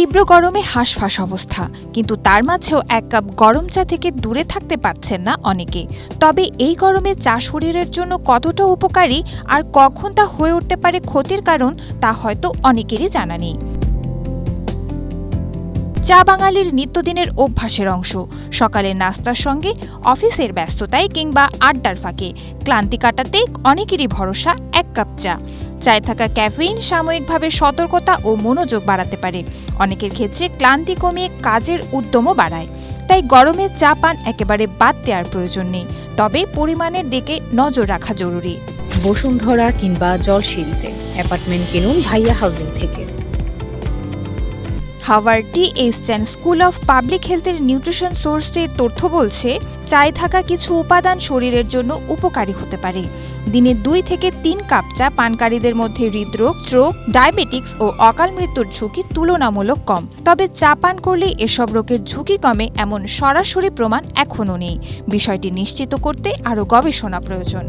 তীব্র গরমে হাঁসফাঁস অবস্থা, কিন্তু তার মাঝেও এক কাপ গরম চা থেকে দূরে থাকতে পারছেন না অনেকে। তবে এই গরমে চা শরীরের জন্য কতটা উপকারী আর কখন তা হয়ে উঠতে পারে ক্ষতির কারণ, তা হয়তো অনেকেরই জানা নেই। চা বাঙালির নিত্যদিনের অভ্যাসের অংশ। সকালের নাস্তার সঙ্গে, অফিসের ব্যস্ততায় কিংবা আড্ডার ফাঁকে ক্লান্তি কাটাতে অনেকেরই ভরসা এক কাপ চা। চায়ে থাকা ক্যাফেইন সাময়িকভাবে সতর্কতা ও মনোযোগ বাড়াতে পারে, অনেকের ক্ষেত্রে ক্লান্তি কমিয়ে কাজের উদ্যমও বাড়ায়। তাই গরমে চা পান একেবারে বাদ দেওয়ার প্রয়োজন নেই, তবে পরিমাণের দিকে নজর রাখা জরুরি। বসুন্ধরা কিংবা জলসিঁড়িতে অ্যাপার্টমেন্ট কিনুন ভাইয়া হাউজিং থেকে। Harvard T H Chan school of public হেলথের নিউট্রিশন সোর্সের তথ্য বলছে, চায়ে থাকা কিছু উপাদান শরীরের জন্য উপকারী হতে পারে। দিনে 2 থেকে 3 কাপ চা পানকারীদের মধ্যে হৃদরোগ, স্ট্রোক, ডায়াবেটিক্স ও অকাল মৃত্যুর ঝুঁকি তুলনামূলক কম। তবে চা পান করলে এসব রোগের ঝুঁকি কমে এমন সরাসরি প্রমাণ এখনও নেই। বিষয়টি নিশ্চিত করতে আরও গবেষণা প্রয়োজন।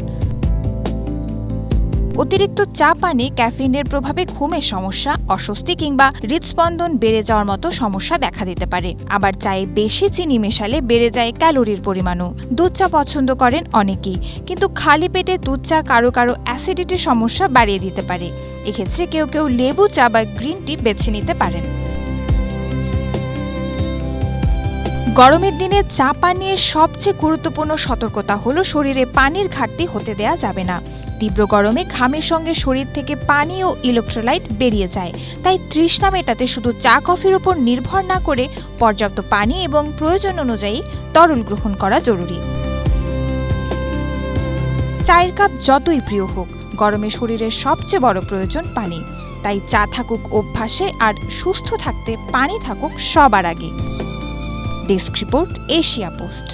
অতিরিক্ত চা পানে ক্যাফিনের প্রভাবে ঘুমের সমস্যা, অস্বস্তি কিংবা হৃদস্পন্দন বেড়ে যাওয়ার মতো সমস্যা দেখা দিতে পারে। আবার চায়ে বেশি চিনি মেশালে বেড়ে যায় ক্যালোরির পরিমাণও। দুধ চা পছন্দ করেন অনেকেই, কিন্তু খালি পেটে দুধ চা কারো কারো অ্যাসিডিটির সমস্যা বাড়িয়ে দিতে পারে। এক্ষেত্রে কেউ কেউ লেবু চা বা গ্রিন টি বেছে নিতে পারেন। গরমের দিনে চা পান নিয়ে সবচেয়ে গুরুত্বপূর্ণ সতর্কতা হলো শরীরে পানির ঘাটতি হতে দেয়া যাবে না। তীব্র গরমে ঘামের সঙ্গে শরীর থেকে পানি ও ইলেকট্রোলাইট বেরিয়ে যায়, তাই তৃষ্ণা মেটাতে শুধু চা কফির উপর নির্ভর না করে পর্যাপ্ত পানি এবং প্রয়োজন অনুযায়ী তরল গ্রহণ করা জরুরি। চায়ের কাপ যতই প্রিয় হোক, গরমে শরীরের সবচেয়ে বড় প্রয়োজন পানি। তাই চা থাকুক অভ্যাসে, আর সুস্থ থাকতে পানি থাকুক সবার আগে। Desk report, Asia post.